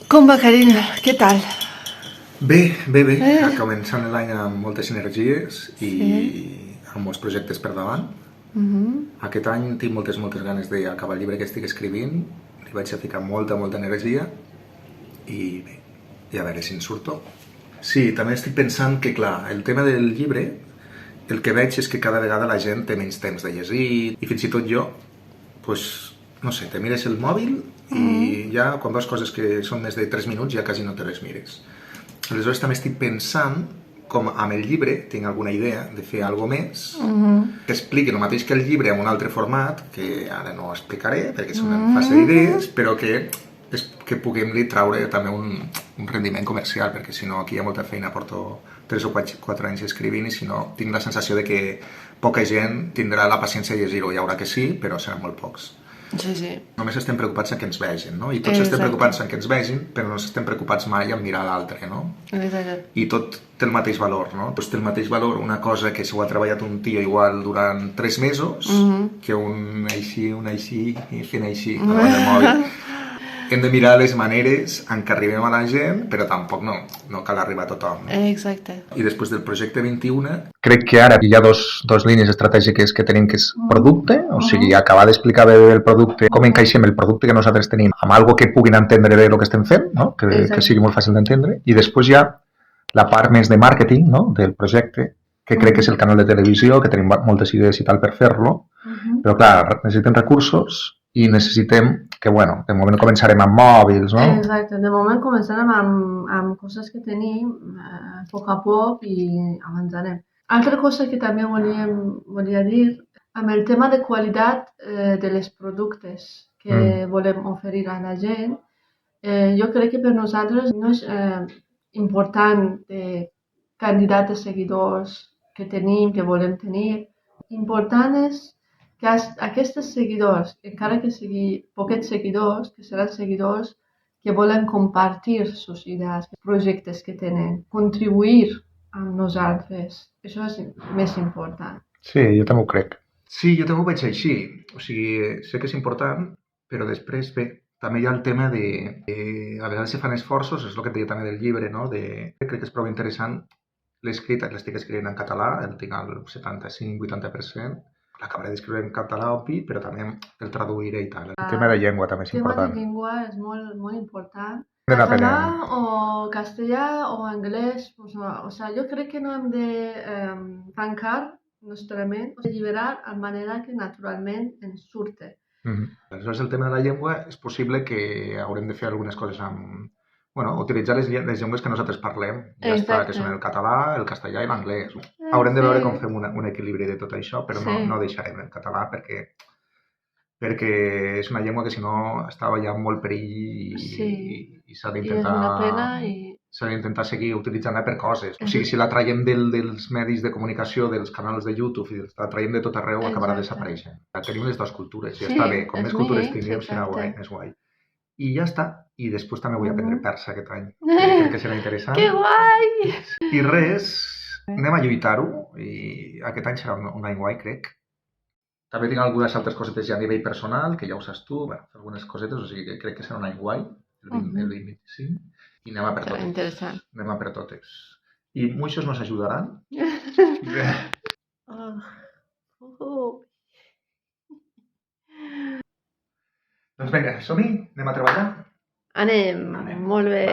Com va, Carina? Què tal? Bé. Començant l'any amb moltes energies i amb molts projectes per davant. Aquest any tinc moltes ganes d'acabar el llibre que estic escrivint. Li vaig a ficar molta energia i bé, i a veure si en surto. Sí, també estic pensant que, clar, el tema del llibre, el que veig és que cada vegada la gent té menys temps de llegir i fins i tot jo, doncs, no sé, te mires el mòbil i ja quan veus coses que són més de 3 minuts ja quasi no te les mires. Aleshores també estic pensant com amb el llibre tinc alguna idea de fer alguna més que expliqui el mateix que el llibre en un altre format, que ara no explicaré perquè són en fase d'idees, però que puguem-li traure també un rendiment comercial, perquè si no aquí hi ha molta feina, porto 3 o 4 anys escrivint i si no tinc la sensació de que poca gent tindrà la paciència de llegir-ho. Hi haurà que sí, però seran molt pocs. Sí. Només estem preocupats en que ens vegin, no? I tots estem preocupats en que ens vegin, però no estem preocupats mai en mirar l'altre, no? Exacte. I tot té el mateix valor, no? Doncs té el mateix valor una cosa que si ho ha treballat un tio igual durant 3 mesos que un així, fent així, davant del mòbil. Hem de mirar les maneres en què arribem a la gent, però tampoc no cal arribar a tothom. No? Exacte. I després del projecte 21, crec que ara hi ha dos línies estratègiques que tenim, que és producte, o sigui, acabar d'explicar bé el producte, com encaixem el producte que nosaltres tenim amb algo que puguin entendre bé el que estem fent, no? que sigui molt fàcil d'entendre, i després hi ha la part més de màrqueting, no? del projecte, que crec que és el canal de televisió, que tenim moltes idees i tal per fer-lo, però clar, necessitem recursos i necessitem que, bueno, de moment començarem amb mòbils, no? Exacte, de moment començarem amb coses que tenim a poc i avançarem. Altra cosa que també volia dir, amb el tema de qualitat de les productes que volem oferir a la gent, jo crec que per nosaltres no és important de quantitat de seguidors que tenim, que volem tenir. Important és que aquests seguidors, encara que sigui poquets seguidors, que seran seguidors que volen compartir sus idees, projectes que tenen, contribuir amb nosaltres. Això és més important. Sí, jo també ho crec. Sí, jo també ho veig així. O sigui, sé que és important, però després, bé, també hi ha el tema de a vegades se fan esforços, és el que et deia també del llibre, no? Crec que és prou interessant. L'escrit l'estic escrivint en català, el tinc al 75-80%. L'acabaré d'escriure en català, obvi, però també el traduiré i tal. El tema de llengua també és important. El tema de llengua és molt important. Català Català o castellà o anglès, o sigui, jo crec que no hem de tancar nostra ment, alliberar de manera que naturalment ens surte. Aleshores, el tema de la llengua és possible que haurem de fer algunes coses amb... Bueno, utilitzar les llengües que nosaltres parlem, ja està, que són el català, el castellà i l'anglès. Haurem de veure com fem un equilibri de tot això, però no deixarem el català perquè és una llengua que si no estava ja en molt perill i s'ha d'intentar seguir utilitzant-la per coses. O sigui, si la traiem dels medis de comunicació, dels canals de YouTube i la traiem de tot arreu, acabarà desapareixent. Tenim les dues cultures, ja està bé. Com més cultures tinguem, serà més guai. I ja està. I després també vull aprendre persa aquest any. Crec que serà interessant. Que guai! I res, anem a lluitar-ho i aquest any serà un any guai, crec. També tinc algunes altres cosetes ja a nivell personal, que ja ho saps tu, algunes cosetes, o sigui que crec que serà un any guai, el 2025, i anem a per totes. Interessant. Anem a per totes. I muchos nos ajudaran. Doncs vinga, som-hi? Anem a treballar? Anem. Molt bé.